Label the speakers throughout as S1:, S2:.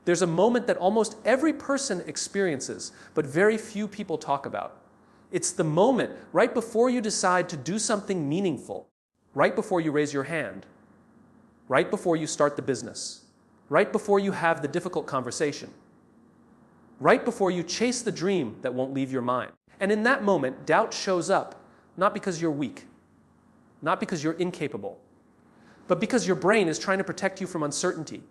S1: There's a moment that almost every person experiences, but very few people talk about. It's the moment right before you decide to do something meaningful, right before you raise your hand, right before you start the business, right before you have the difficult conversation, right before you chase the dream that won't leave your mind. And in that moment, doubt shows up, not because you're weak, not because you're incapable, but because your brain is trying to protect you from uncertainty.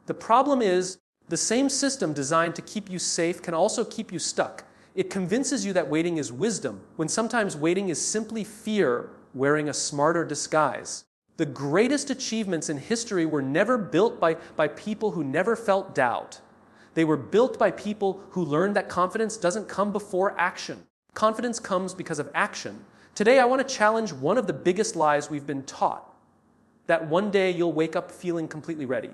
S1: The problem is, the same system designed to keep you safe can also keep you stuck. It convinces you that waiting is wisdom, when sometimes waiting is simply fear wearing a smarter disguise. The greatest achievements in history were never built by people who never felt doubt. They were built by people who learned that confidence doesn't come before action. Confidence comes because of action. Today, I want to challenge one of the biggest lies we've been taught, that one day you'll wake up feeling completely ready.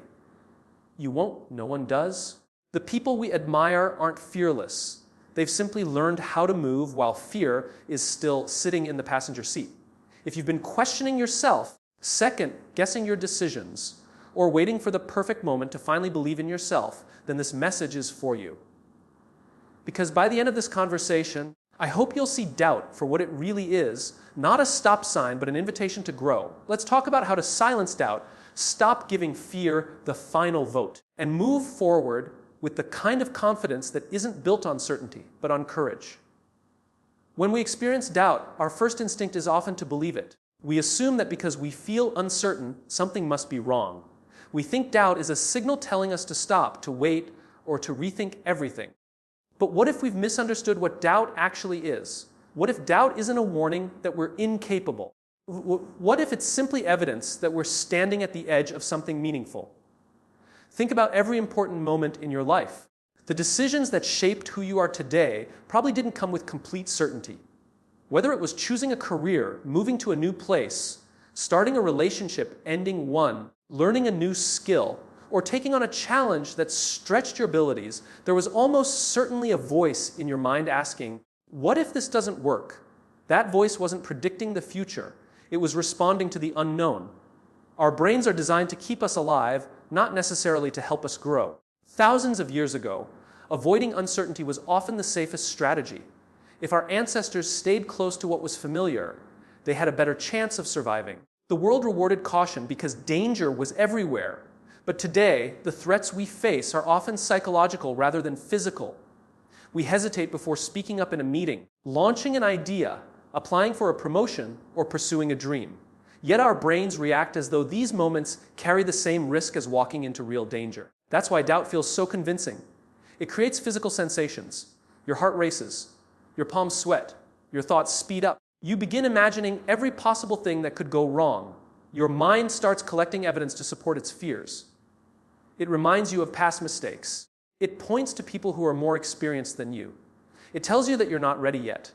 S1: You won't. No one does. The people we admire aren't fearless. They've simply learned how to move while fear is still sitting in the passenger seat. If you've been questioning yourself, second-guessing your decisions, or waiting for the perfect moment to finally believe in yourself, then this message is for you. Because by the end of this conversation, I hope you'll see doubt for what it really is, not a stop sign, but an invitation to grow. Let's talk about how to silence doubt, stop giving fear the final vote, and move forward with the kind of confidence that isn't built on certainty, but on courage. When we experience doubt, our first instinct is often to believe it. We assume that because we feel uncertain, something must be wrong. We think doubt is a signal telling us to stop, to wait, or to rethink everything. But what if we've misunderstood what doubt actually is? What if doubt isn't a warning that we're incapable? What if it's simply evidence that we're standing at the edge of something meaningful? Think about every important moment in your life. The decisions that shaped who you are today probably didn't come with complete certainty. Whether it was choosing a career, moving to a new place, starting a relationship, ending one, learning a new skill, or taking on a challenge that stretched your abilities, there was almost certainly a voice in your mind asking, what if this doesn't work? That voice wasn't predicting the future. It was responding to the unknown. Our brains are designed to keep us alive, not necessarily to help us grow. Thousands of years ago, avoiding uncertainty was often the safest strategy. If our ancestors stayed close to what was familiar, they had a better chance of surviving. The world rewarded caution because danger was everywhere. But today, the threats we face are often psychological rather than physical. We hesitate before speaking up in a meeting, launching an idea, applying for a promotion, or pursuing a dream. Yet our brains react as though these moments carry the same risk as walking into real danger. That's why doubt feels so convincing. It creates physical sensations. Your heart races, your palms sweat, your thoughts speed up. You begin imagining every possible thing that could go wrong. Your mind starts collecting evidence to support its fears. It reminds you of past mistakes. It points to people who are more experienced than you. It tells you that you're not ready yet.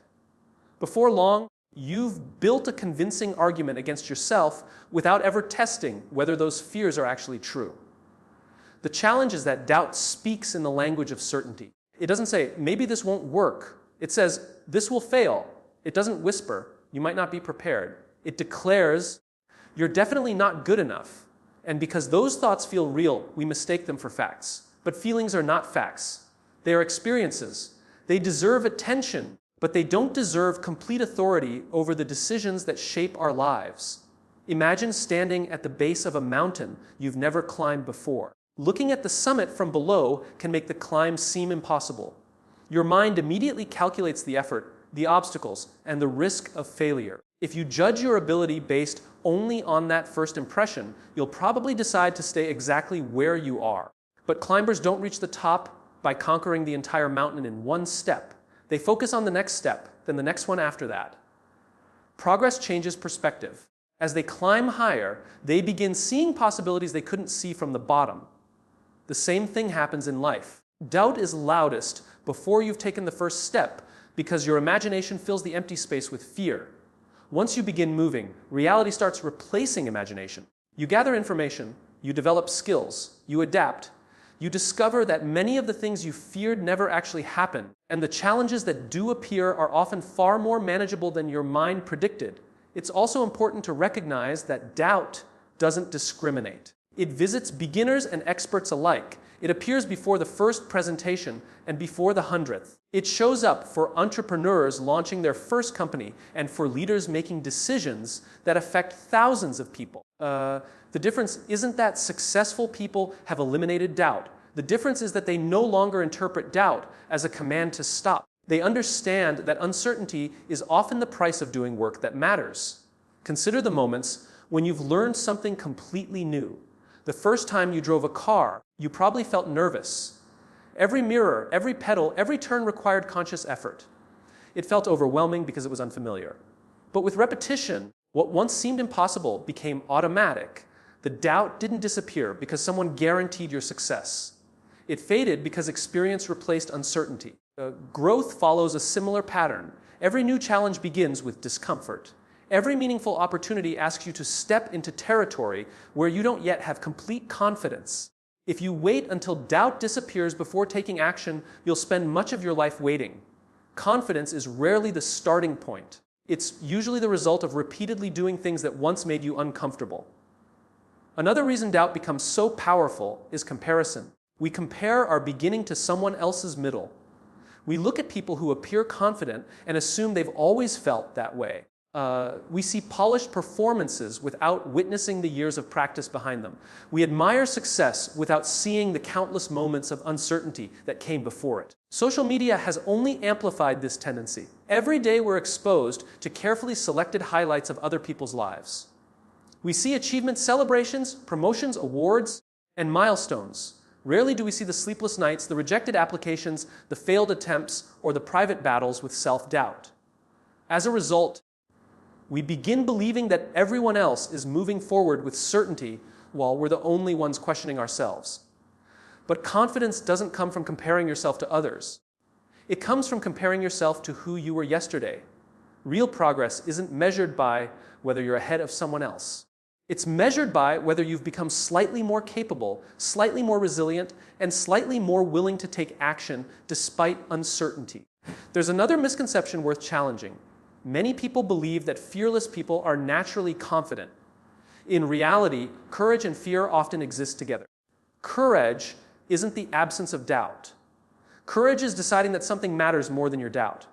S1: Before long, you've built a convincing argument against yourself without ever testing whether those fears are actually true. The challenge is that doubt speaks in the language of certainty. It doesn't say, maybe this won't work. It says, this will fail. It doesn't whisper, you might not be prepared. It declares, you're definitely not good enough. And because those thoughts feel real, we mistake them for facts. But feelings are not facts. They are experiences. They deserve attention, but they don't deserve complete authority over the decisions that shape our lives. Imagine standing at the base of a mountain you've never climbed before. Looking at the summit from below can make the climb seem impossible. Your mind immediately calculates the effort, the obstacles, and the risk of failure. If you judge your ability based only on that first impression, you'll probably decide to stay exactly where you are. But climbers don't reach the top by conquering the entire mountain in one step. They focus on the next step, then the next one after that. Progress changes perspective. As they climb higher, they begin seeing possibilities they couldn't see from the bottom. The same thing happens in life. Doubt is loudest before you've taken the first step because your imagination fills the empty space with fear. Once you begin moving, reality starts replacing imagination. You gather information, you develop skills, you adapt. You discover that many of the things you feared never actually happen, and the challenges that do appear are often far more manageable than your mind predicted. It's also important to recognize that doubt doesn't discriminate. It visits beginners and experts alike. It appears before the first presentation and before the 100th. It shows up for entrepreneurs launching their first company and for leaders making decisions that affect thousands of people. The difference isn't that successful people have eliminated doubt. The difference is that they no longer interpret doubt as a command to stop. They understand that uncertainty is often the price of doing work that matters. Consider the moments when you've learned something completely new. The first time you drove a car, you probably felt nervous. Every mirror, every pedal, every turn required conscious effort. It felt overwhelming because it was unfamiliar. But with repetition, what once seemed impossible became automatic. The doubt didn't disappear because someone guaranteed your success. It faded because experience replaced uncertainty. Growth follows a similar pattern. Every new challenge begins with discomfort. Every meaningful opportunity asks you to step into territory where you don't yet have complete confidence. If you wait until doubt disappears before taking action, you'll spend much of your life waiting. Confidence is rarely the starting point. It's usually the result of repeatedly doing things that once made you uncomfortable. Another reason doubt becomes so powerful is comparison. We compare our beginning to someone else's middle. We look at people who appear confident and assume they've always felt that way. We see polished performances without witnessing the years of practice behind them. We admire success without seeing the countless moments of uncertainty that came before it. Social media has only amplified this tendency. Every day we're exposed to carefully selected highlights of other people's lives. We see achievement celebrations, promotions, awards, and milestones. Rarely do we see the sleepless nights, the rejected applications, the failed attempts, or the private battles with self-doubt. As a result, we begin believing that everyone else is moving forward with certainty while we're the only ones questioning ourselves. But confidence doesn't come from comparing yourself to others. It comes from comparing yourself to who you were yesterday. Real progress isn't measured by whether you're ahead of someone else. It's measured by whether you've become slightly more capable, slightly more resilient, and slightly more willing to take action despite uncertainty. There's another misconception worth challenging. Many people believe that fearless people are naturally confident. In reality, courage and fear often exist together. Courage isn't the absence of doubt. Courage is deciding that something matters more than your doubt.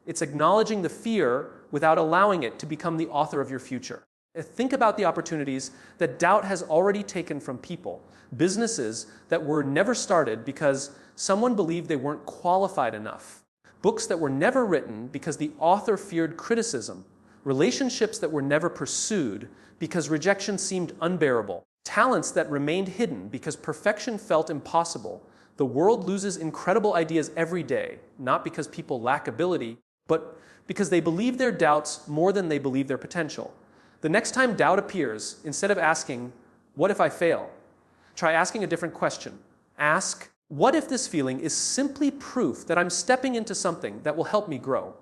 S1: It's acknowledging the fear without allowing it to become the author of your future. Think about the opportunities that doubt has already taken from people, businesses that were never started because someone believed they weren't qualified enough. Books that were never written because the author feared criticism, relationships that were never pursued because rejection seemed unbearable, talents that remained hidden because perfection felt impossible. The world loses incredible ideas every day, not because people lack ability, but because they believe their doubts more than they believe their potential. The next time doubt appears, instead of asking, "What if I fail?" try asking a different question. Ask, what if this feeling is simply proof that I'm stepping into something that will help me grow?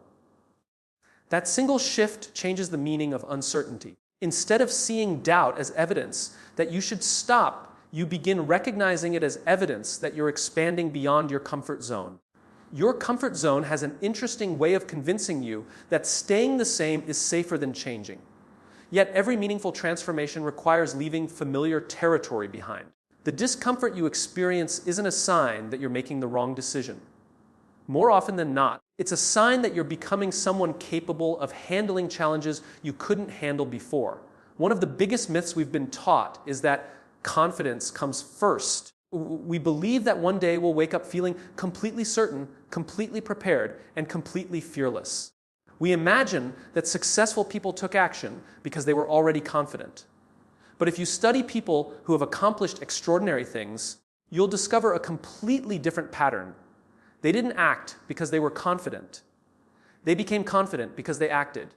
S1: That single shift changes the meaning of uncertainty. Instead of seeing doubt as evidence that you should stop, you begin recognizing it as evidence that you're expanding beyond your comfort zone. Your comfort zone has an interesting way of convincing you that staying the same is safer than changing. Yet every meaningful transformation requires leaving familiar territory behind. The discomfort you experience isn't a sign that you're making the wrong decision. More often than not, it's a sign that you're becoming someone capable of handling challenges you couldn't handle before. One of the biggest myths we've been taught is that confidence comes first. We believe that one day we'll wake up feeling completely certain, completely prepared, and completely fearless. We imagine that successful people took action because they were already confident. But if you study people who have accomplished extraordinary things, you'll discover a completely different pattern. They didn't act because they were confident. They became confident because they acted.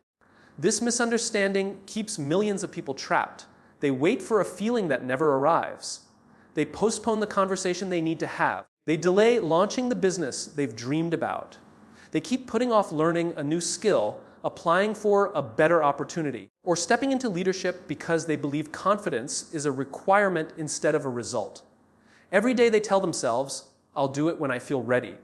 S1: This misunderstanding keeps millions of people trapped. They wait for a feeling that never arrives. They postpone the conversation they need to have. They delay launching the business they've dreamed about. They keep putting off learning a new skill, applying for a better opportunity, or stepping into leadership because they believe confidence is a requirement instead of a result. Every day they tell themselves, "I'll do it when I feel ready."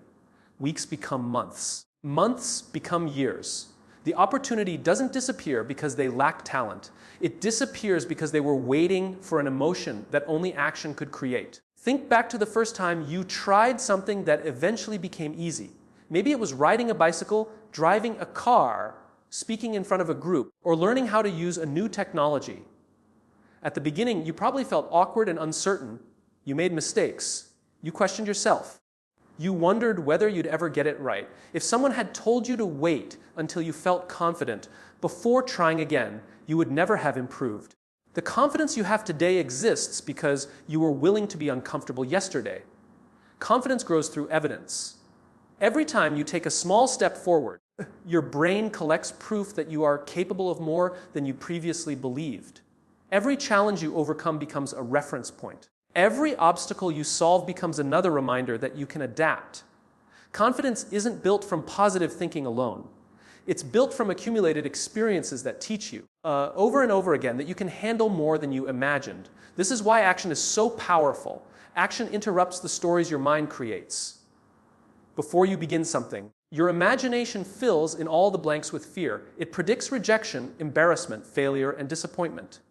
S1: Weeks become months. Months become years. The opportunity doesn't disappear because they lack talent. It disappears because they were waiting for an emotion that only action could create. Think back to the first time you tried something that eventually became easy. Maybe it was riding a bicycle, driving a car, speaking in front of a group, or learning how to use a new technology. At the beginning, you probably felt awkward and uncertain. You made mistakes. You questioned yourself. You wondered whether you'd ever get it right. If someone had told you to wait until you felt confident before trying again, you would never have improved. The confidence you have today exists because you were willing to be uncomfortable yesterday. Confidence grows through evidence. Every time you take a small step forward, your brain collects proof that you are capable of more than you previously believed. Every challenge you overcome becomes a reference point. Every obstacle you solve becomes another reminder that you can adapt. Confidence isn't built from positive thinking alone. It's built from accumulated experiences that teach you, over and over again, that you can handle more than you imagined. This is why action is so powerful. Action interrupts the stories your mind creates. Before you begin something, your imagination fills in all the blanks with fear. It predicts rejection, embarrassment, failure, and disappointment.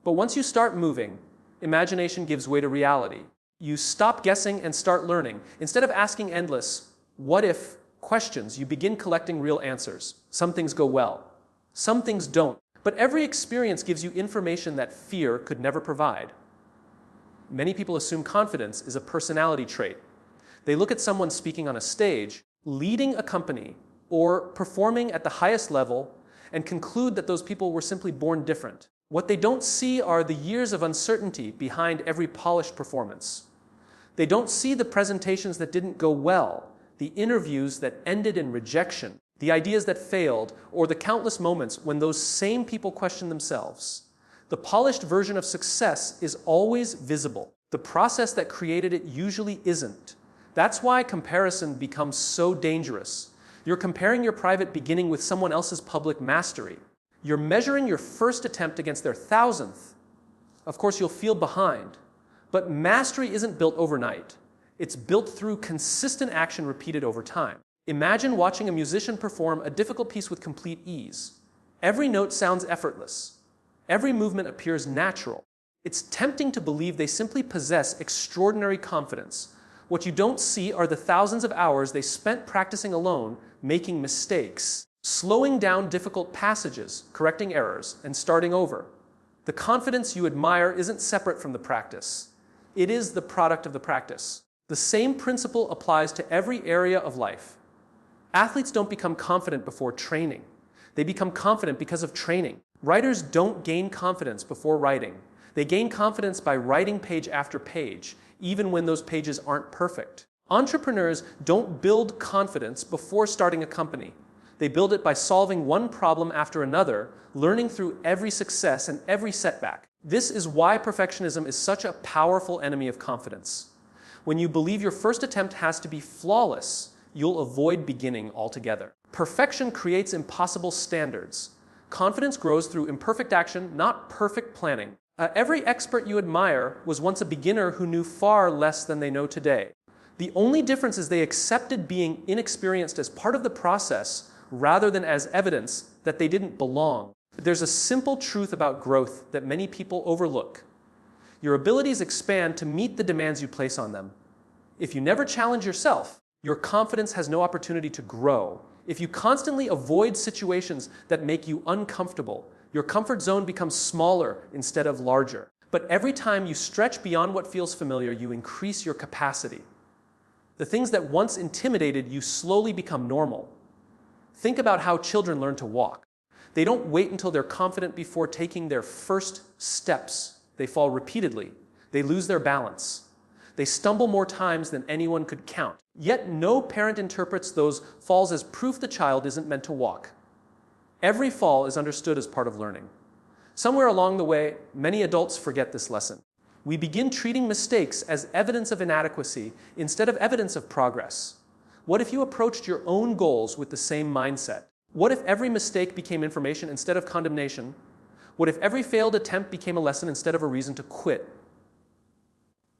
S1: But once you start moving, imagination gives way to reality. You stop guessing and start learning. Instead of asking endless, what if questions, you begin collecting real answers. Some things go well. Some things don't. But every experience gives you information that fear could never provide. Many people assume confidence is a personality trait. They look at someone speaking on a stage, leading a company, or performing at the highest level, and conclude that those people were simply born different. What they don't see are the years of uncertainty behind every polished performance. They don't see the presentations that didn't go well, the interviews that ended in rejection, the ideas that failed, or the countless moments when those same people question themselves. The polished version of success is always visible. The process that created it usually isn't. That's why comparison becomes so dangerous. You're comparing your private beginning with someone else's public mastery. You're measuring your first attempt against their 1,000th. Of course, you'll feel behind. But mastery isn't built overnight. It's built through consistent action repeated over time. Imagine watching a musician perform a difficult piece with complete ease. Every note sounds effortless. Every movement appears natural. It's tempting to believe they simply possess extraordinary confidence. What you don't see are the thousands of hours they spent practicing alone, making mistakes, slowing down difficult passages, correcting errors, and starting over. The confidence you admire isn't separate from the practice. It is the product of the practice. The same principle applies to every area of life. Athletes don't become confident before training. They become confident because of training. Writers don't gain confidence before writing. They gain confidence by writing page after page, even when those pages aren't perfect. Entrepreneurs don't build confidence before starting a company. They build it by solving one problem after another, learning through every success and every setback. This is why perfectionism is such a powerful enemy of confidence. When you believe your first attempt has to be flawless, you'll avoid beginning altogether. Perfection creates impossible standards. Confidence grows through imperfect action, not perfect planning. Every expert you admire was once a beginner who knew far less than they know today. The only difference is they accepted being inexperienced as part of the process rather than as evidence that they didn't belong. There's a simple truth about growth that many people overlook. Your abilities expand to meet the demands you place on them. If you never challenge yourself, your confidence has no opportunity to grow. If you constantly avoid situations that make you uncomfortable, your comfort zone becomes smaller instead of larger. But every time you stretch beyond what feels familiar, you increase your capacity. The things that once intimidated you slowly become normal. Think about how children learn to walk. They don't wait until they're confident before taking their first steps. They fall repeatedly. They lose their balance. They stumble more times than anyone could count. Yet no parent interprets those falls as proof the child isn't meant to walk. Every fall is understood as part of learning. Somewhere along the way, many adults forget this lesson. We begin treating mistakes as evidence of inadequacy instead of evidence of progress. What if you approached your own goals with the same mindset? What if every mistake became information instead of condemnation? What if every failed attempt became a lesson instead of a reason to quit?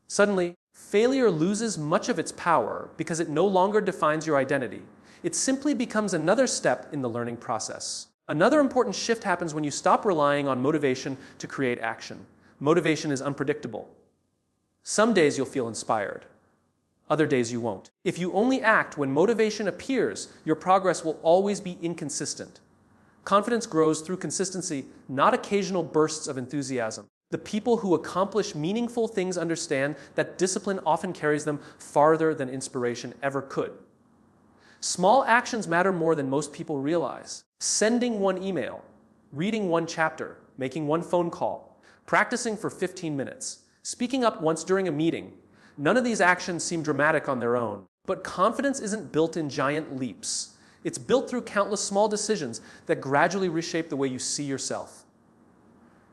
S1: Suddenly, failure loses much of its power because it no longer defines your identity. It simply becomes another step in the learning process. Another important shift happens when you stop relying on motivation to create action. Motivation is unpredictable. Some days you'll feel inspired. Other days you won't. If you only act when motivation appears, your progress will always be inconsistent. Confidence grows through consistency, not occasional bursts of enthusiasm. The people who accomplish meaningful things understand that discipline often carries them farther than inspiration ever could. Small actions matter more than most people realize. Sending one email, reading one chapter, making one phone call, practicing for 15 minutes, speaking up once during a meeting. None of these actions seem dramatic on their own. But confidence isn't built in giant leaps. It's built through countless small decisions that gradually reshape the way you see yourself.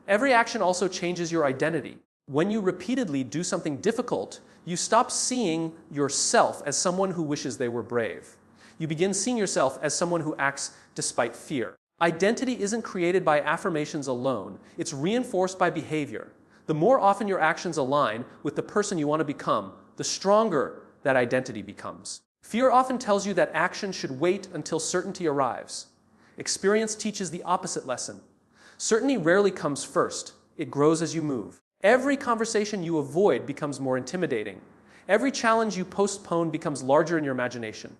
S1: Every action also changes your identity. When you repeatedly do something difficult, you stop seeing yourself as someone who wishes they were brave. You begin seeing yourself as someone who acts despite fear. Identity isn't created by affirmations alone. It's reinforced by behavior. The more often your actions align with the person you want to become, the stronger that identity becomes. Fear often tells you that action should wait until certainty arrives. Experience teaches the opposite lesson. Certainty rarely comes first. It grows as you move. Every conversation you avoid becomes more intimidating. Every challenge you postpone becomes larger in your imagination.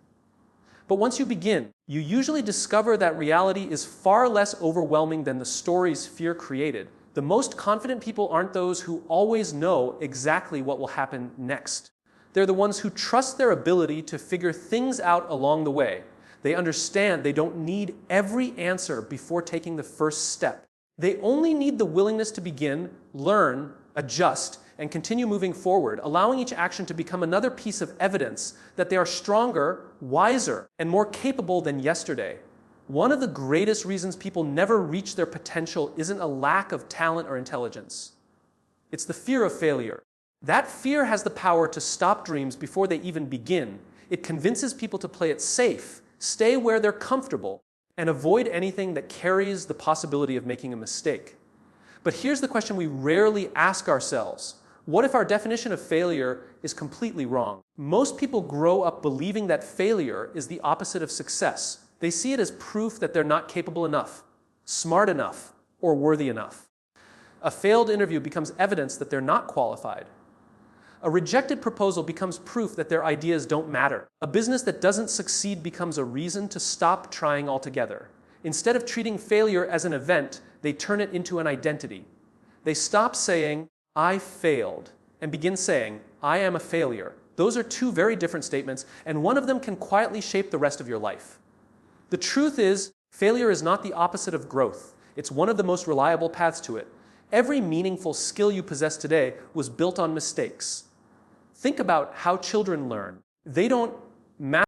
S1: But once you begin, you usually discover that reality is far less overwhelming than the stories fear created. The most confident people aren't those who always know exactly what will happen next. They're the ones who trust their ability to figure things out along the way. They understand they don't need every answer before taking the first step. They only need the willingness to begin, learn, adjust, and continue moving forward, allowing each action to become another piece of evidence that they are stronger, wiser, and more capable than yesterday. One of the greatest reasons people never reach their potential isn't a lack of talent or intelligence. It's the fear of failure. That fear has the power to stop dreams before they even begin. It convinces people to play it safe, stay where they're comfortable, and avoid anything that carries the possibility of making a mistake. But here's the question we rarely ask ourselves. What if our definition of failure is completely wrong? Most people grow up believing that failure is the opposite of success. They see it as proof that they're not capable enough, smart enough, or worthy enough. A failed interview becomes evidence that they're not qualified. A rejected proposal becomes proof that their ideas don't matter. A business that doesn't succeed becomes a reason to stop trying altogether. Instead of treating failure as an event, they turn it into an identity. They stop saying, "I failed," and begin saying, "I am a failure." Those are two very different statements, and one of them can quietly shape the rest of your life. The truth is, failure is not the opposite of growth. It's one of the most reliable paths to it. Every meaningful skill you possess today was built on mistakes. Think about how children learn. They don't